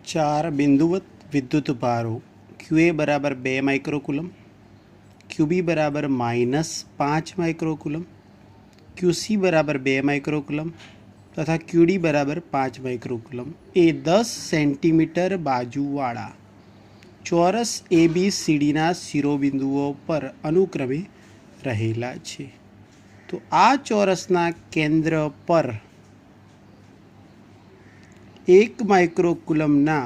चार बिंदुवत विद्युत भारों क्यू ए बराबर 2 माइक्रोकूलम, क्यू बी बराबर -5 माइक्रोकूलम, क्यू सी बराबर 2 माइक्रोकूलम तथा क्यू डी बराबर 5 माइक्रोकूलम ए 10 सेंटीमीटर बाजूवाળા ચોરસ એ બી સીડીના શિરોબિંદુઓ પર અનુક્રમે રહેલા છે. તો આ ચોરસના કેન્દ્ર પર 1 માઇક્રોકુલમના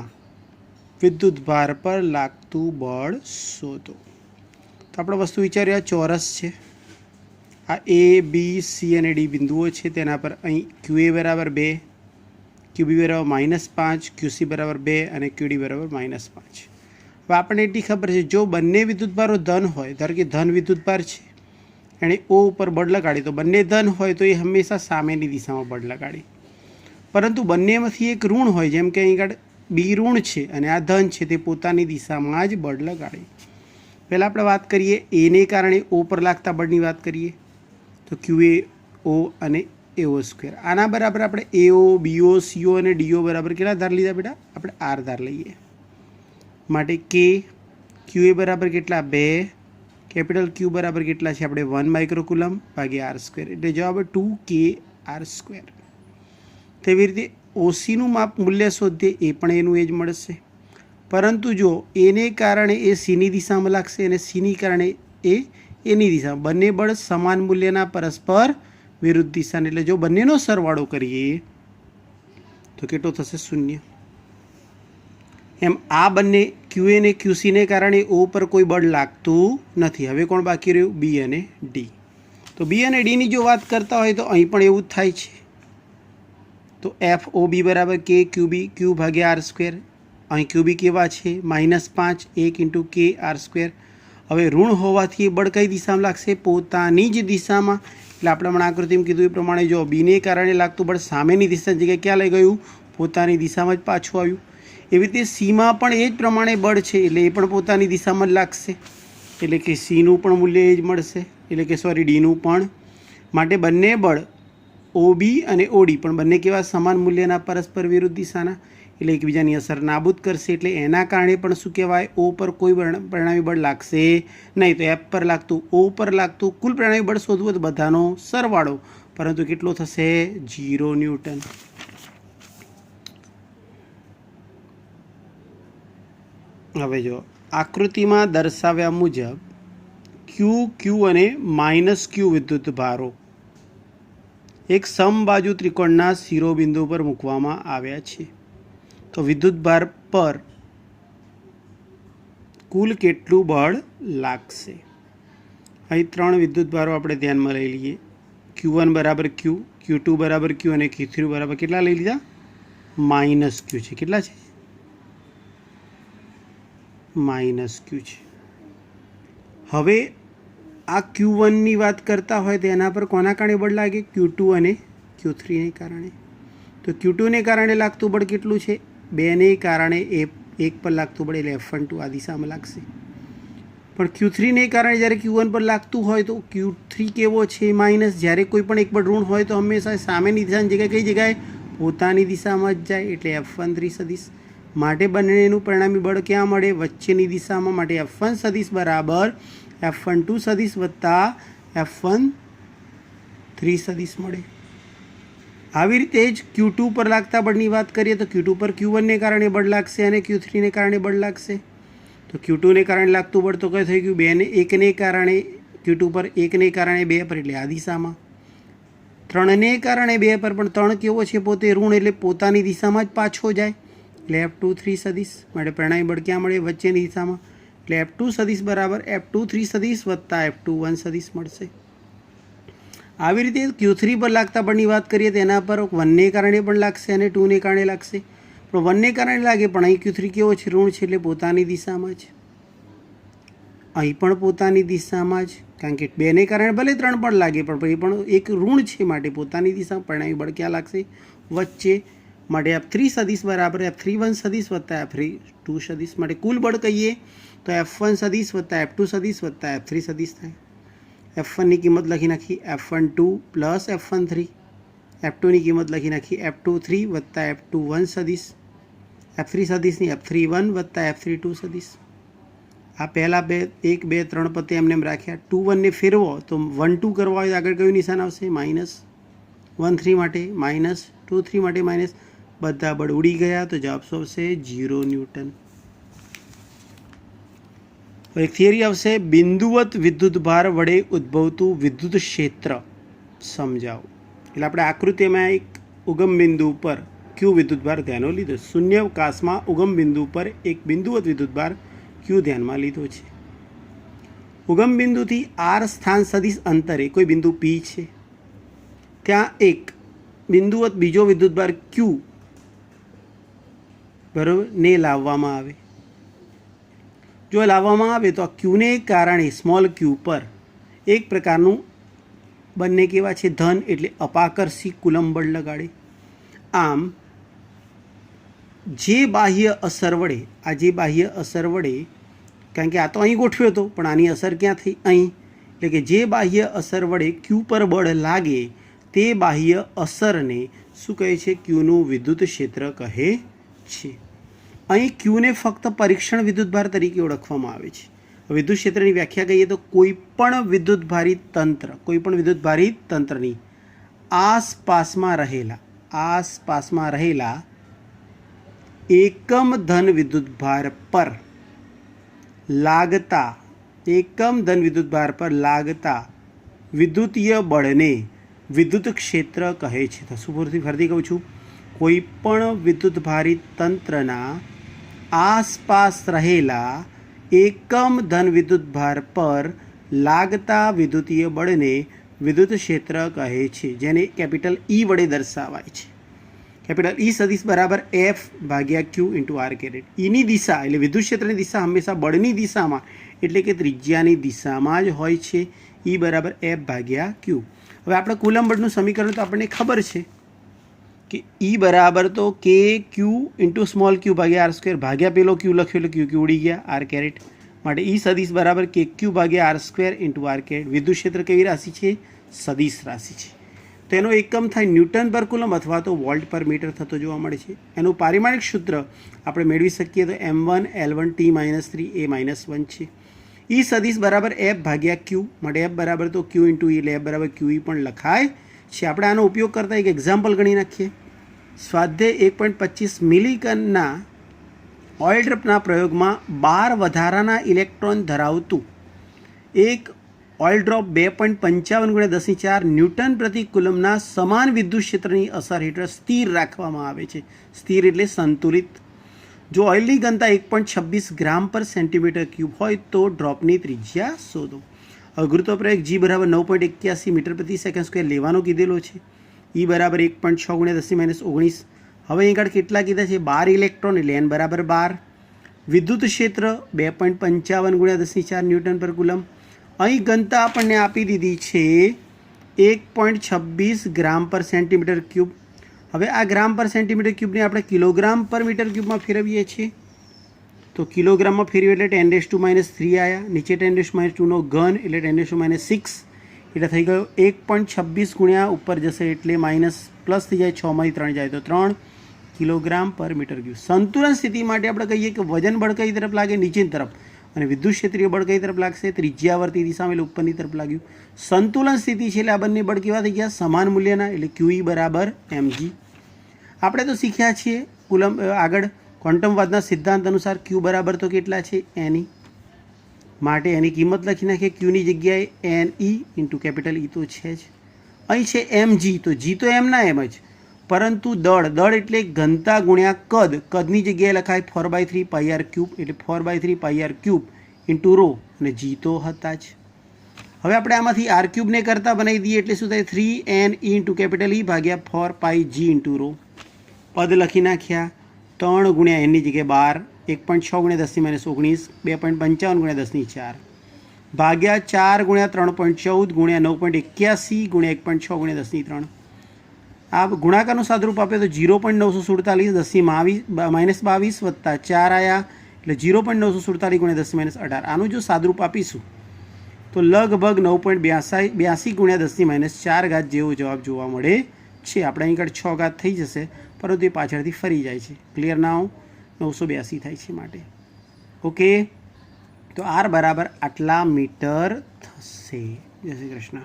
વિદ્યુતભાર પર લાગતું બળ શોધો. તો આપણે વસ્તુ વિચારીએ, આ ચોરસ છે, આ એ બી સી અને ડી બિંદુઓ છે, તેના પર અહીં ક્યુ એ બરાબર 2, ક્યુ બી બરાબર -5, ક્યુ સી બરાબર 2 અને ક્યુ ડી બરાબર -5. હવે આપણને એટલી ખબર છે, જો બંને વિદ્યુતભારો ધન હોય, ધારો કે ધન વિદ્યુતભાર છે, એણે ઓ ઉપર બળ લગાડી, તો બંને ધન હોય તો એ હંમેશા સામેની દિશામાં બળ લગાડી. પરંતુ બંનેમાંથી એક ઋણ હોય, જેમ કે અહીં આગળ બી ઋણ છે અને આ ધન છે, તે પોતાની દિશામાં જ બળ લગાડે. પહેલાં આપણે વાત કરીએ એને કારણે ઓ પર લાગતા બળની વાત કરીએ, તો ક્યુ એ ઓ અને એઓ સ્ક્વેર. આના બરાબર આપણે એઓ બીઓ સીઓ અને ડીઓ બરાબર કેટલા ધાર લીધા બેટા? આપણે આર ધાર લઈએ. માટે કે ક્યુ એ બરાબર કેટલા? 2. કેપિટલ ક્યુ બરાબર કેટલા છે? આપણે 1 માઇક્રોકુલમ ભાગ્યા આર સ્ક્વેર, એટલે જવાબ 2 કે આર સ્ક્વેર. તેવી રીતે ઓસીનું માપ મૂલ્ય શોધીએ, એ પણ એનું એ જ મળશે. પરંતુ જો એને કારણે એ સીની દિશામાં લાગશે અને સીની કારણે એ એની દિશામાં, બંને બળ સમાન મૂલ્યના પરસ્પર વિરુદ્ધ દિશાને, એટલે જો બંનેનો સરવાળો કરીએ તો કેટલો થશે? 0. એમ આ બંને ક્યુ એ અને ક્યુસીને કારણે ઓ પર કોઈ બળ લાગતું નથી. હવે કોણ બાકી રહ્યું? બી અને ડી. તો બી અને ડીની જો વાત કરતા હોય તો અહીં પણ એવું જ થાય છે. તો એફ ઓ બી બરાબર કે ક્યુ બી ક્યુ ભાગ્યા આર સ્ક્વેર. અહીં ક્યુ બી કેવા છે? -5, 1 × કે આર સ્ક્વેર. હવે ઋણ હોવાથી એ બળ કઈ દિશામાં લાગશે? પોતાની જ દિશામાં. એટલે આપણે હમણાં આકૃતિમાં કીધું એ પ્રમાણે જો બીને કારણે લાગતું બળ સામેની દિશાની જગ્યાએ ક્યાં લઈ ગયું? પોતાની દિશામાં જ પાછું આવ્યું. એવી રીતે સીમાં પણ એ જ પ્રમાણે બળ છે, એટલે એ પણ પોતાની દિશામાં જ લાગશે, એટલે કે સીનું પણ મૂલ્ય એ જ મળશે, એટલે કે ડીનું પણ. માટે બંને બળ ઓબી અને ઓડી પણ બંને કેવા? સમાન મૂલ્યના પરસ્પર વિરુદ્ધ દિશાના, એટલે એકબીજાની અસર નાબૂદ કરશે. એટલે એના કારણે પણ શું કહેવાય? ઓ પર કોઈ પરિણામી બળ લાગશે નહીં. તો એફ પર લાગતું, ઓ પર લાગતું કુલ પરિણામી બળ શોધવું તો બધાનો સરવાળો, પરંતુ કેટલો થશે? 0 ન્યૂટન. હવે જો આકૃતિમાં દર્શાવ્યા મુજબ ક્યુ ક્યુ અને -ક્યુ વિદ્યુત ભારો એક સમબાજુ ત્રિકોણના શિરોબિંદુ પર મૂકવામાં આવ્યા છે. તો વિદ્યુતભાર પર કુલ કેટલું બળ લાગશે? અહીં 3 વિદ્યુતભારો આપણે ધ્યાનમાં લઈ લઈએ. Q1 બરાબર ક્યુ, Q2 બરાબર ક્યુ અને Q3 બરાબર કેટલા લઈ લીધા? -ક્યુ છે. કેટલા છે? -ક્યુ છે. હવે આ Q1ની વાત કરતા હોય તો એના પર કોના કારણે બળ લાગે? Q2 અને Q3ને કારણે. તો Q2ને કારણે લાગતું બળ કેટલું છે? 2ને કારણે 1 પર લાગતું બળ, એટલે F12 આ દિશામાં લાગશે. પણ Q3ને કારણે જ્યારે Q1 પર લાગતું હોય તો Q3 કેવો છે? માઇનસ. જ્યારે કોઈ પણ એક બળ ઋણ હોય તો હંમેશા સામેની દિશાની જગ્યાએ કઈ જગ્યાએ? પોતાની દિશામાં જ જાય, એટલે F13 સદિશ. માટે બંનેનું પરિણામી બળ ક્યાં મળે? વચ્ચેની દિશામાં. માટે F1 સદિશ બરાબર F12 સદિશ વત્તા F13 સદિશ મળે. આવી રીતે જ Q2 પર લાગતા બળની વાત કરીએ તો Q2 પર Q1ને કારણે બળ લાગશે અને Q3ને કારણે બળ લાગશે. તો Q2ને કારણે લાગતું બળ તો કઈ થઈ ગયું? 1ને કારણે, Q2 પર 1ને કારણે 2 પર, એટલે આ દિશામાં. 3ને કારણે 2 પર, પણ 3 કેવો છે? પોતે ઋણ, એટલે પોતાની દિશામાં જ પાછો જાય, એટલે F23 સદિશ. માટે પરિણામી બળ ક્યાં મળે? વચ્ચેની દિશામાં. એટલે F2 સદિશ બરાબર F23 સદિશ વત્તા F21 સદિશ મળશે. આવી રીતે Q3 પર લાગતા બળની વાત કરીએ તો એના પર 1ને કારણે પણ લાગશે અને 2ને કારણે લાગશે. પણ 1ને કારણે લાગે, પણ અહીં Q3 કેવો છે? ઋણ છે, એટલે પોતાની દિશામાં જ. અહીં પણ પોતાની દિશામાં જ, કારણ કે 2ને કારણે ભલે 3 પણ લાગે, પણ એ પણ એક ઋણ છે, માટે પોતાની દિશામાં પરિણામી બળ ક્યાં લાગશે? વચ્ચે. માટે F3 સદિશ બરાબર F31 સદિશ વત્તા F32 સદિશ. માટે કુલ બળ કહીએ તો F1 સદિશ વત્તા F2 સદિશ વત્તા F3 સદિશ થાય. F1ની કિંમત લખી નાખી F12 પ્લસ F13, F2ની કિંમત લખી નાખી F23 વત્તા F21 સદિશ. F3 સદીશની F31 વત્તા F32 સદીશ. આ પહેલાં 1 2 3 પતે એમને એમ રાખ્યા. 2 1 ને ફેરવો તો 1 2 કરવા હોય તો આગળ કયું નિશાન આવશે? માઇનસ. 1 3 માટે માઇનસ, 2 3 માટે માઇનસ. બધા બળ ઉડી ગયા તો જવાબ શું આવશે? 0 ન્યૂટન. એક થિયરી આવશે, બિંદુવત વિદ્યુતભાર વડે ઉદ્ભવતું વિદ્યુત ક્ષેત્ર સમજાવો. એટલે આપણે આકૃતિમાં એક ઉગમ બિંદુ ઉપર ક્યુ વિદ્યુતભાર ધ્યાનમાં લીધો. શૂન્યાવકાશમાં ઉગમ બિંદુ પર એક બિંદુવત વિદ્યુતભાર ક્યુ ધ્યાનમાં લીધો છે. ઉગમ બિંદુથી આર સ્થાન સદીશ અંતરે કોઈ બિંદુ પી છે. ત્યાં એક બિંદુવત બીજો વિદ્યુતભાર ક્યુ બરાબર ને લાવવામાં આવે. જો લાવવામાં આવે તો આ ક્યુને કારણે સ્મોલ ક્યુ પર એક પ્રકારનું બંને કેવા છે? ધન, એટલે અપાકર્ષી કુલંબ બળ લગાડે. આમ જે બાહ્ય અસર વડે કારણ કે આ તો અહીં ગોઠવ્યો હતો પણ આની અસર ક્યાં થઈ? અહીં. એટલે કે જે બાહ્ય અસર વડે ક્યુ પર બળ લાગે તે બાહ્ય અસરને શું કહે છે? ક્યુનું વિદ્યુત ક્ષેત્ર કહે છે. અહીં ક્યુને ફક્ત પરીક્ષણ વિદ્યુતભાર તરીકે ઓળખવામાં આવે છે. વિદ્યુત ક્ષેત્રની વ્યાખ્યા કહીએ તો કોઈ પણ વિદ્યુતભારિત તંત્રની આસપાસમાં રહેલા એકમ ધન વિદ્યુતભાર પર લાગતા વિદ્યુતીય બળને વિદ્યુત ક્ષેત્ર કહે છે. તો શું ફરીથી કહું છું, કોઈ પણ વિદ્યુતભારિત તંત્રના આસપાસ રહેલા એકમ ધન વિદ્યુતભાર પર લાગતા વિદ્યુતીય બળને વિદ્યુત ક્ષેત્ર કહે છે, જેને કેપિટલ ઈ વડે દર્શાવાય છે. કેપિટલ ઈ સદીશ બરાબર F/Q × r કેરેટ. ઈની દિશા એટલે વિદ્યુત ક્ષેત્રની દિશા હંમેશા બળની દિશામાં એટલે કે ત્રિજ્યાની દિશામાં જ હોય છે. ઈ બરાબર F/Q. હવે આપણે કુલંબ બળનું સમીકરણ તો આપણને ખબર છે કે ઈ બરાબર તો KQ × સ્મોલ ક્યુ ભાગ્યા r² ભાગ્યા પેલો ક્યુ લખ્યો એટલે ક્યુ ઉડી ગયા r કેરેટ. માટે ઈ સદીશ બરાબર KQ ભાગ્યા r² × r કેરેટ. વિદ્યુત ક્ષેત્ર કેવી રાશિ છે? સદીશ રાશિ છે. તો એનો એકમ થાય ન્યૂટન પર કુલમ અથવા તો વોલ્ટ પર મીટર થતો જોવા મળે છે. એનું પારિમાણિક સૂત્ર આપણે મેળવી શકીએ તો m1 L1 T - 3 a - 1 છે. ઈ સદીશ બરાબર F/Q. માટે F બરાબર તો Q × E એટલે F બરાબર QE પણ લખાય છે. આપણે આનો ઉપયોગ કરતા એક એક્ઝામ્પલ ગણી નાખીએ. સ્વાધ્યાય 1.25 મિલીકનના ઓઇલ ડ્રોપના પ્રયોગમાં 12 વધારાના ઇલેક્ટ્રોન ધરાવતું એક ઓઇલ ડ્રોપ 2.55 × 10⁴ ન્યૂટન પ્રતિ કુલમના સમાન વિદ્યુત ક્ષેત્રની અસર હેઠળ સ્થિર રાખવામાં આવે છે. સ્થિર એટલે સંતુલિત. જો ઓઇલની ઘનતા 1.26 ગ્રામ પર સેન્ટીમીટર ક્યુબ હોય તો ડ્રોપની ત્રિજ્યા શોધો. હવે ગુરુત્વ પ્રયોગ G બરાબર 9.81 મીટર પ્રતિ સેકન્ડ સ્ક્વેર લેવાનો કીધેલો છે. ઈ બરાબર 1.6 × 10 - 19. હવે અહીં આગળ કેટલા કીધા છે? 12 ઇલેક્ટ્રોન એટલે n બરાબર 12. વિદ્યુત ક્ષેત્ર 2.55 × 10⁴ ન્યૂટન પર કુલમ. અહીં ઘનતા આપણને આપી દીધી છે 1.26 ગ્રામ પર સેન્ટીમીટર ક્યુબ. હવે આ ગ્રામ પર સેન્ટીમીટર ક્યુબને આપણે કિલોગ્રામ પર મીટર ક્યુબમાં ફેરવીએ છીએ તો કિલોગ્રામમાં ફેરવીએ એટલે 10⁻³ આવ્યા. નીચે 10⁻² નો ઘન એટલે 10⁻⁶ એટલે થઈ ગયો 1.26 ગુણ્યા ઉપર જશે એટલે માઇનસ પ્લસ થઈ જાય, 6માંથી 3 જાય તો 3 કિલોગ્રામ પર મીટર ક્યુબ. સંતુલન સ્થિતિ માટે આપણે કહીએ કે વજન બળ કઈ તરફ લાગે? નીચેની તરફ. અને વિદ્યુત ક્ષેત્રીય બળ કઈ તરફ લાગશે? ત્રિજ્યાવર્તી દિશામાં એટલે ઉપરની તરફ લાગ્યું. સંતુલન સ્થિતિ છે એટલે આ બંને બળ કેવા થઈ ગયા? સમાન મૂલ્યના એટલે QE બરાબર mg. આપણે તો શીખ્યા છીએ કુલમ આગળ ક્વોન્ટમવાદના સિદ્ધાંત અનુસાર Q બરાબર તો કેટલા છે? Ne. માટે એની કિંમત લખી નાખીએ. ક્યુની જગ્યાએ Ne × કેપિટલ E તો છે જ. અહીં છે mg તો g તો એમના એમ જ, પરંતુ દળ એટલે ઘનતા ગુણ્યા કદની જગ્યાએ લખાય 4/3 πr³ એટલે 4/3 πr³ × ρ અને g તો હતા જ. હવે આપણે આમાંથી r³ ને કરતા બનાવી દઈએ એટલે શું થાય? 3Ne × કેપિટલ E ભાગ્યા 4πg × ρ. પદ લખી નાખ્યા. 3 ગુણ્યા n ની જગ્યાએ 12, 1.6 × 10⁻⁹ 2.55 × 10⁴ ભાગ્યા 4 ગુણ્યા 3.14 ગુણ્યા 9.81 ગુણ્યા 1.6 ગુણ્યા 10⁻³ આ ગુણાકારનું સાદરૂપ આપે તો 0.947 -22 વત્તા 4 આવ્યા એટલે 0.947 ગુણ્યા 10⁻18. આનું જો સાદરૂપ આપીશું તો લગભગ 9.82 ગુણ્યા 10⁻4 જેવો જવાબ જોવા મળે છે. આપણે અહીં આગળ 6 થઈ જશે પરંતુ એ પાછળથી ફરી જાય છે. ક્લિયર નાઉ? 982 થાય છે માટે. ઓકે, તો આર બરાબર આટલા મીટર થશે. જય શ્રી કૃષ્ણ.